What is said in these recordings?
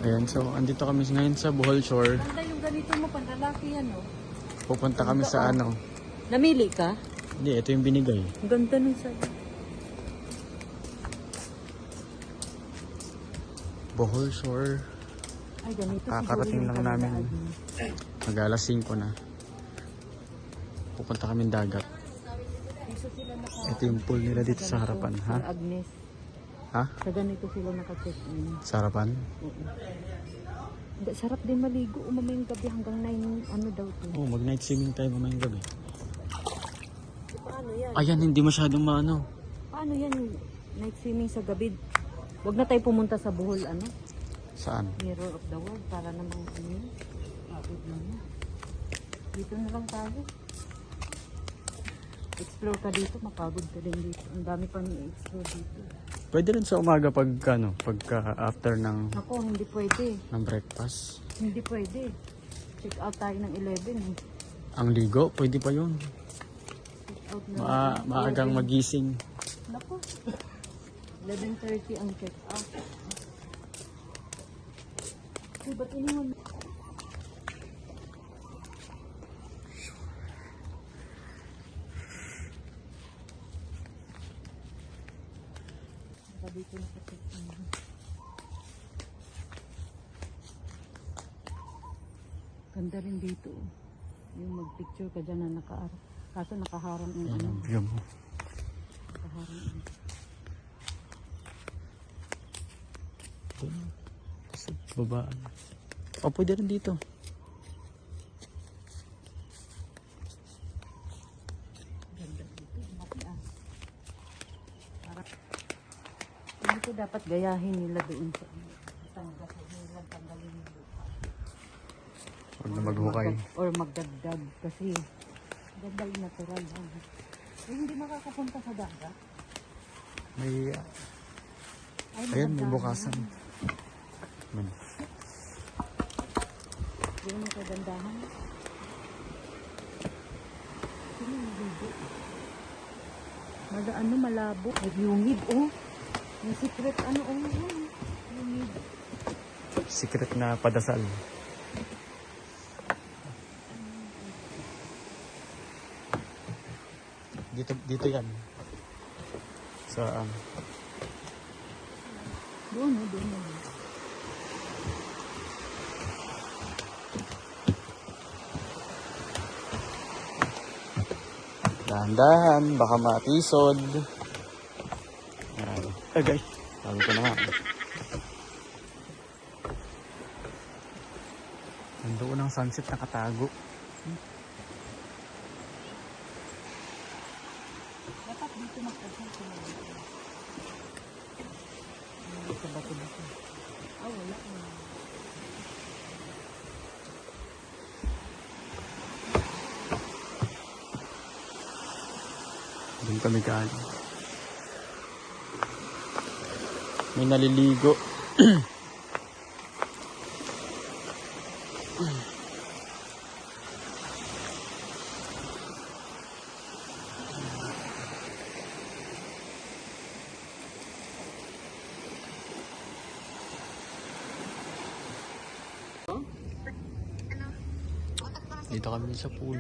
Ayan, so andito kami ngayon sa Bohol Shore. Ganda yung ganito mo, panlalaki yan, no? Pupunta kami sa ano. Namili ka? Hindi, ito yung binigay. Ang ganda nung sa... Bohol Shore. Ay, ganito Kakarating lang namin. Mag-alas 5 na. Pupunta kami dagat. Ito yung pool nila dito sa harapan, ha? Agnes. Ha? Sa ganito sila naka-check-in. Sa harapan? Oo. Sarap din maligo. Mamayang gabi hanggang 9, ano daw to. Oh, mag-night swimming tayo mamayang gabi. Paano yan? Ayan, hindi masyadong maano. Paano yan? Night swimming sa gabi. Huwag na tayo pumunta sa Bohol, ano? Saan? Mirror of the World. Para namang ano yun. Kapit na yun. Dito na lang tayo. Explore ka dito. Mapagod ka din dito. Ang dami pang i-explore dito. Pwede rin sa umaga pagka after ng Ako, hindi pwede. breakfast. Hindi pwede. Check out tayo ng 11. Ang ligo, pwede pa yun. Check out na. Maagang magising. Naku. 11:30 ang check out. Uy, ba't iniwan? Dito nakacheck in. Ganda rin dito. Yung mag-picture ka dyan na kaso nakaharang yung Ayan ano. ang view mo. Nakaharang yung Sa babaan. O, pwede rin dito. ganda dito. Mati ah. Dito dapat gayahin nila doon sa tanggalin nila. Huwag na maghukay. Or magdagdag kasi ganda yung natural. Hindi makakapunta sa dagat. May, Ay, ayan, may maganda. bukasan. Man. Yun ang kagandahan. Sino yung bigo? Ano, malabo. Ay, yungib, oh. Yung secret, ano, oh, yun. Yungib. Secret na padasal. Dito yan. Sa Doon, oh, doon, oh. dahan-dahan, baka matisod. Ayan. Guys, sabi ko na nga. Nandoon ang sunset nakatago. Dapat dito magpasal sila. Sa bato-bato. Ah, wala. Doon kami galing. May naliligo. Dito kami sa pool.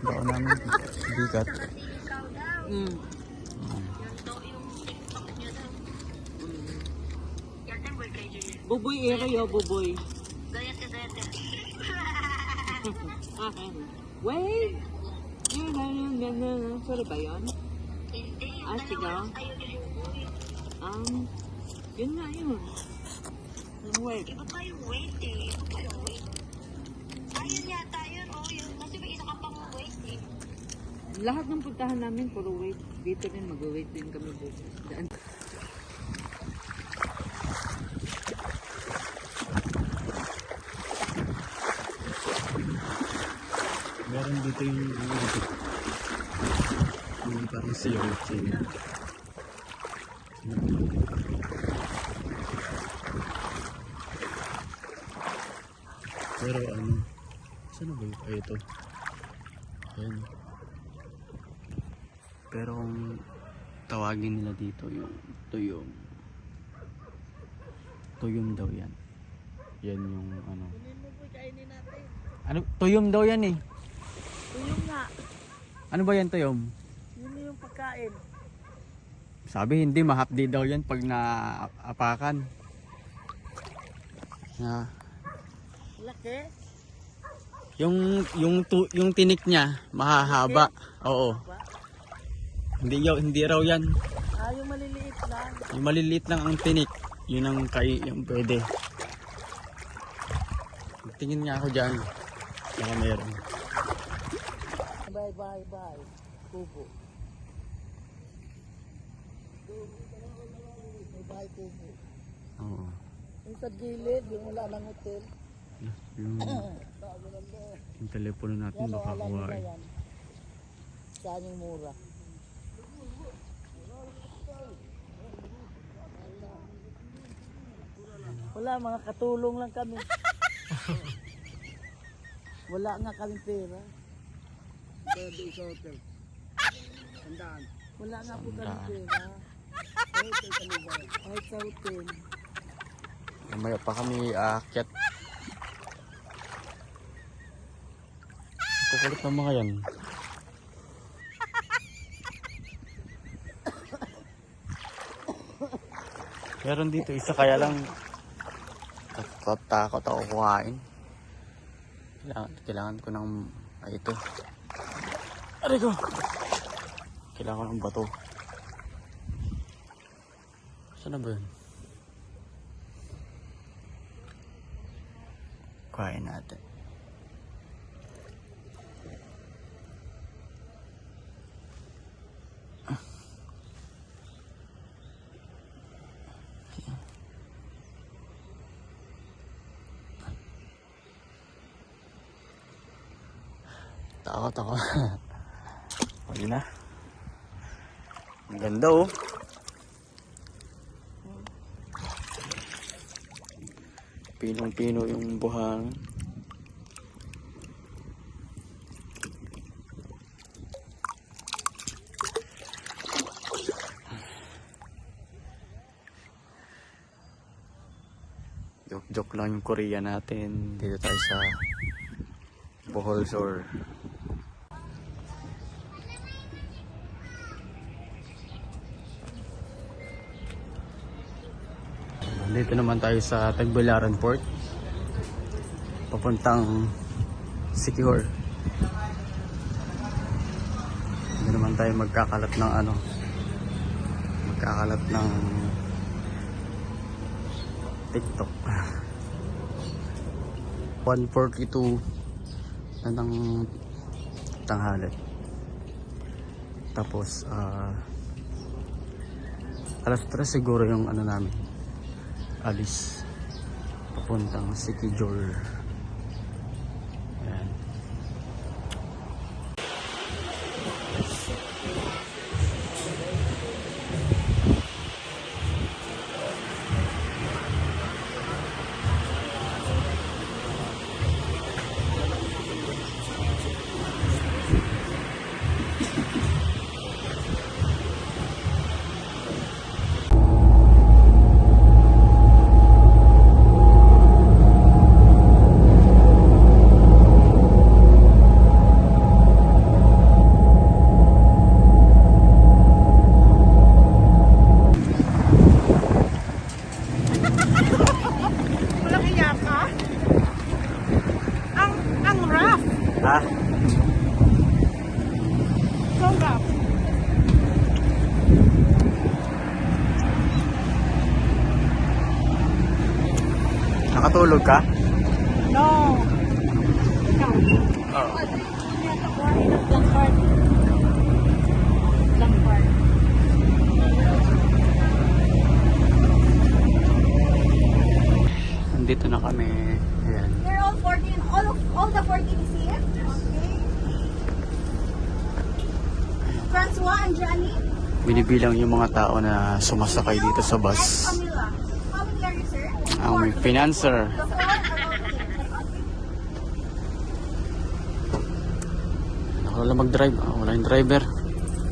Baon namin bigat. Buboy area, oh, buboy. Wait! Sorry ba yun? Ah, sigaw? Yun nga yun. Wait. Iba pa yung weight eh. Iba pa yung weight. Ayun yata yun. Oh, yun. Kasi may isa ka pang weight eh. Lahat ng puntahan namin, puro wait. Dito rin, mag-wait din kami bukas. Daan. Meron dito yung parang siyo. Pero saan na ba yung ito? Ayan. Pero kung tawagin nila dito ito yung Tuyom daw yan. Yan yung ano. Ano? Tuyom daw yan eh. Tuyong nga. Ano ba yan tuyom? Yun yung pagkain. Sabi hindi, mahapdi daw yan pag naapakan. Na, Laki. yung tinik niya mahahaba. Oo. Hindi raw yan. Yung maliliit lang. Yung maliliit lang ang tinik. Yun ang yung pwede. Tingin nga ako dyan. Baka meron. Bye. Kubo. Bye, kubo. Oo. Yung sa gilid, yung wala ng hotel. Yung telepono natin baka kuha eh. Saan yung mura? Wala, mga katulong lang kami. Wala nga kami pera. Wala nga po kami pera. Kahit sa hotel. Mamaya pa kami aakyat. Kukulit ng mga yan. Meron dito isa kaya lang takot ako kuhain. Kailangan ko ng ito. Aray ko. Kailangan ko ng bato. Saan na ba yun? Kuhain natin. Takot ako. Huwag na. Ang ganda oh. Pinong-pino yung buhangin. Joke lang yung Korea natin. Dito tayo sa Bohol Shore. Dito naman tayo sa Tagbilaran Port. Papuntang Siquijor. Dito naman tayo magkakalat ng ano. Magkakalat ng TikTok. 1:42 na ng tanghalit. Tapos alas 3 siguro yung ano namin alis papuntang Siquijor. Ayan. Ha? Sobrang. Nakatulog ka? No. Ikaw. Oo. Lampard. Nandito na kami. Ayan. They're all 14, all the 14 is here. Okay. Francois and Johnny Binibilang yung mga tao na sumasakay dito sa and bus. Camila. How many are you, sir? Ang may financer. The four are okay. Ako lang mag-drive. Wala yung driver.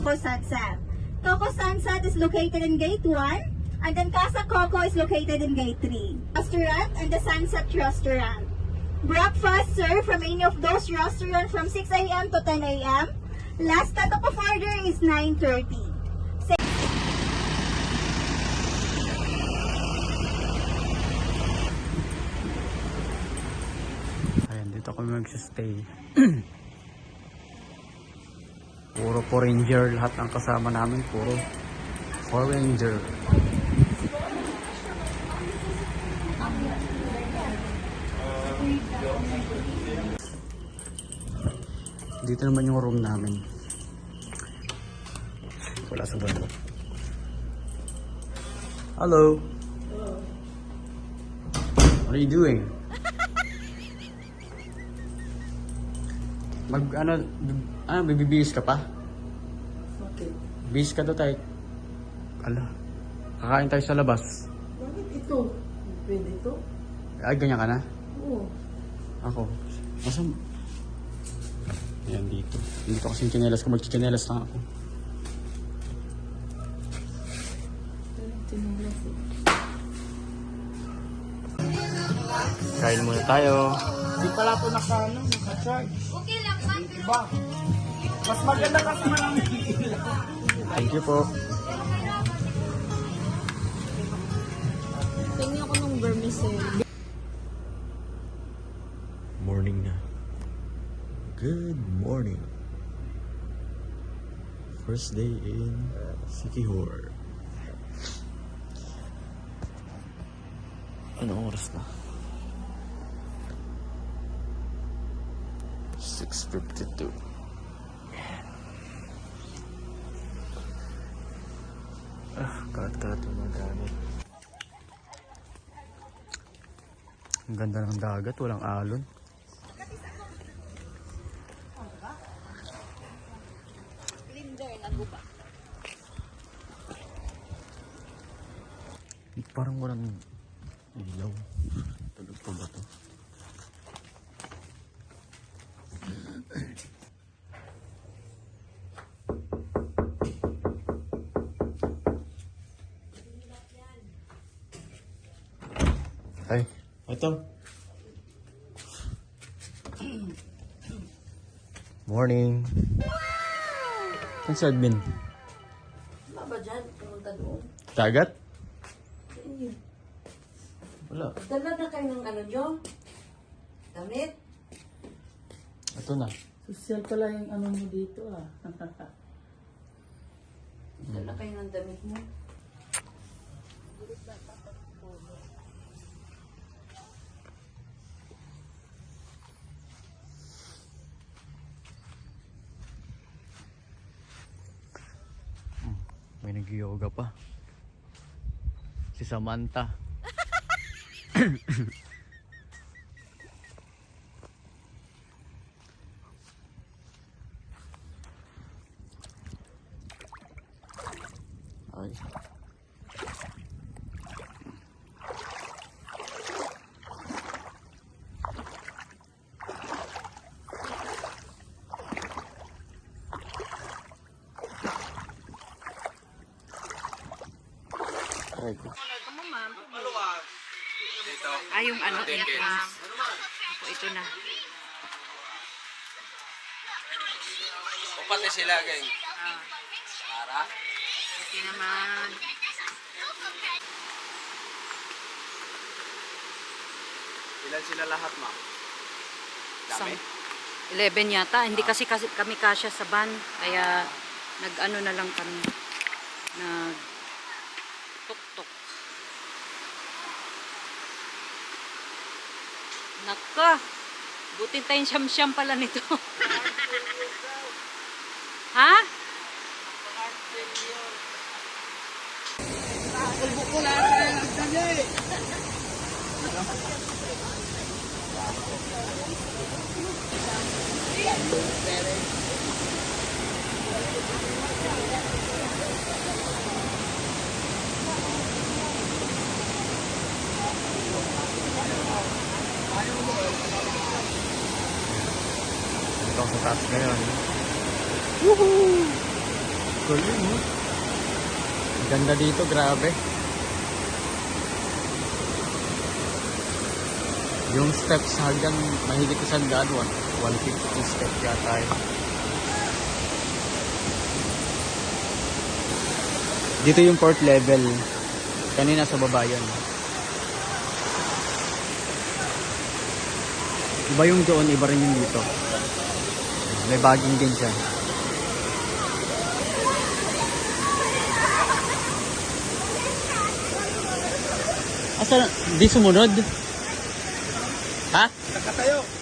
Toko Sansat. Toko Sansat is located in Gate 1. And then Casa Coco is located in Gate 3. Restaurant and the Sunset Restaurant. Breakfast served from any of those restaurants from 6 a.m. to 10 a.m. Last cut-off of order is 9:30. Ayan, dito kami magsistay. Puro Ranger, lahat ng kasama namin puro Ranger. Dito naman yung room namin. Wala sa bando. Hello. What are you doing? Bibibihis ka pa? Okay. Bihis ka daw tayo. Ala. Kakain tayo sa labas. Bakit ito? Pwede ito? Ay, ganyan ka na? Oo. Ako. Masam. Ayan dito. Dito kasi yung chinelas ko. Mag-chinelas lang ako. Kain muna tayo. Di pala ito naka-charge. Okay lang, man. Diba? Mas maganda kasi maraming ilaw. Thank you po. Tingnan ko ng vermicelli. Morning na. Good morning. First day in Sikihor. Anong oras na? 6:52. Kalat-kalat yung mga gamit. Ang ganda ng dagat. Walang alon. Parang walang ilaw. Tulog po ba to? Ay, ito. Morning. Saan si admin? Wala ba dyan? Pumunta doon. Dagat? Wala. Dala na kayo ng ano nyo? Damit? Ito na. Social pala yung ano mo dito ah. Dala kayo ng damit mo? May nag-yoga pa. Si Samantha. Ay. Aray ko. Ay, yung ano, entrance. Ako, ito na. O pati sila, gang. Para? Ito naman. Ilan sila lahat, ma'am? Dami? 11 yata. Hindi kasi kami kasya sa van. Kaya nag-ano na lang kami. Nag-tuk-tuk. Naka. Buti tayong siyam-siyam pala nito. Ha? Ito sa taas ngayon. Woohoo! Galing, oh. Ganda dito, grabe. Yung steps hanggang mahigit 100, 150 steps yata yun. Dito yung fourth level. Kanina sa baba yan. Iba yung doon, iba rin yung dito. May bagging din siya. Asa, di sumunod? Ha? Nakatayo.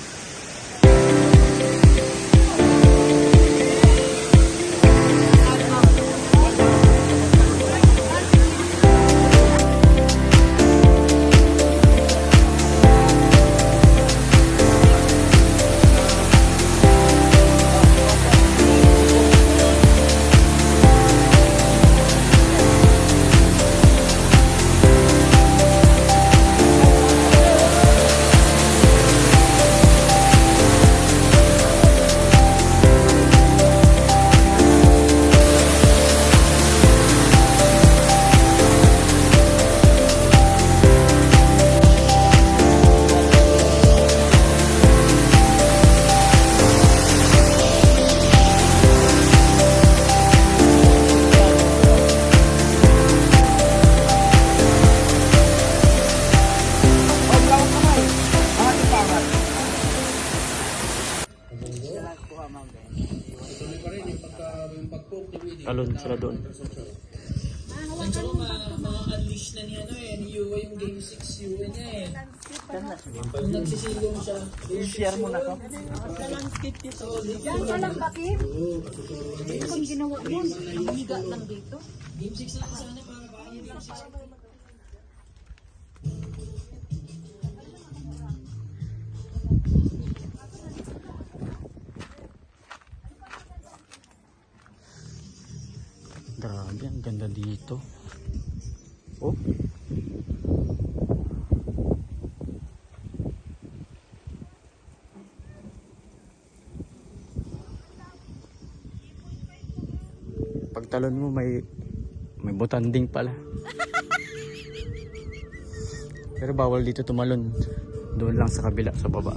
Talon sila doon. Ma-unleash na ni ano eh, ni Yua yung game 6 Yua niya eh. Kung nagsisilong siya, i-share mo na to. Yan ka lang bakit? Ito kung ginawa mo, higa lang dito. Game 6 lang sana para baka yung game 6. Grabe, ang ganda dito. Oh. Pagtalon mo may butanding pala. Pero bawal dito tumalon. Doon lang sa kabila, sa baba.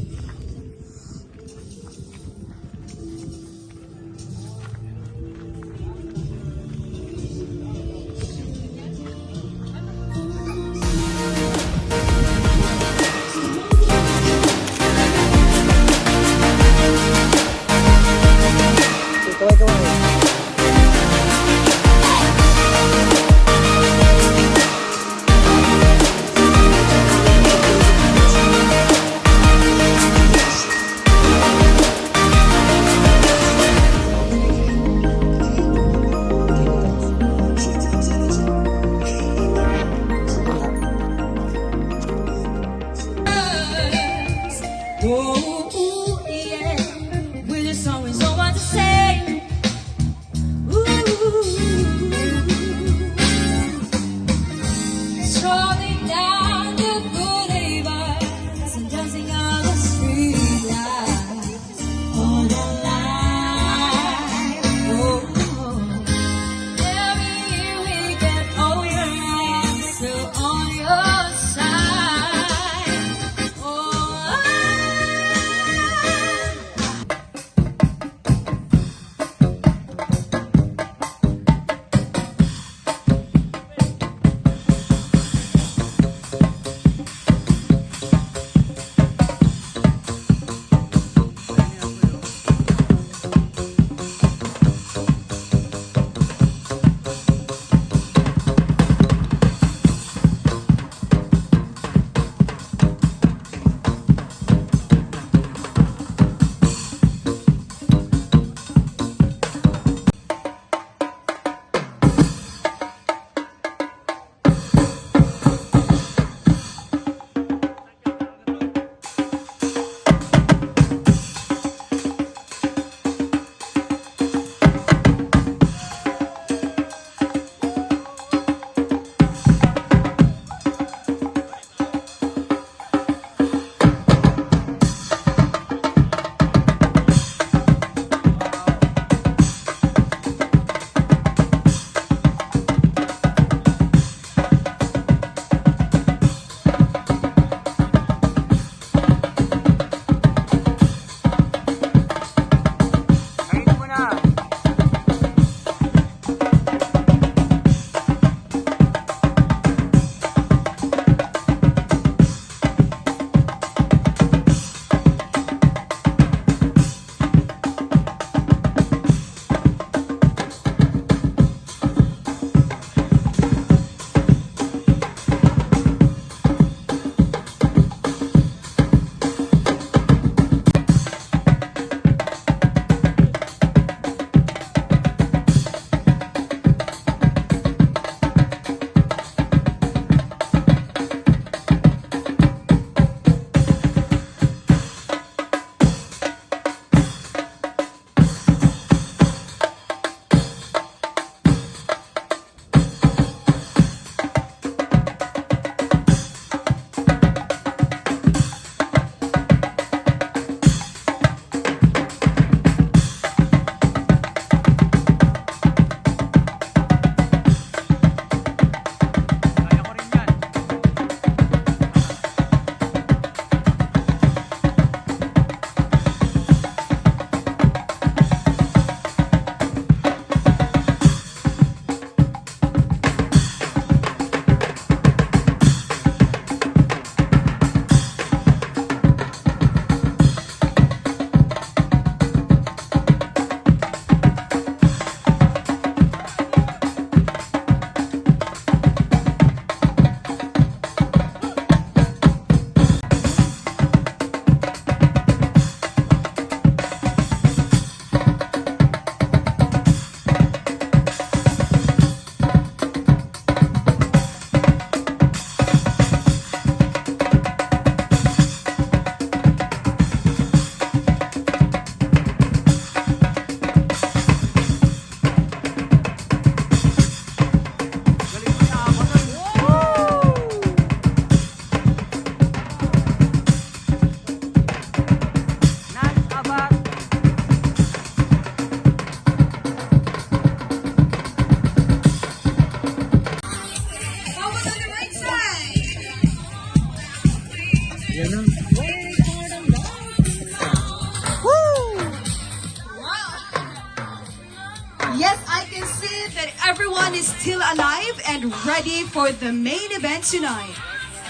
Yes, I can see that everyone is still alive and ready for the main event tonight.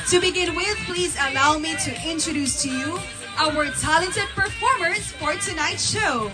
To begin with, please allow me to introduce to you our talented performers for tonight's show.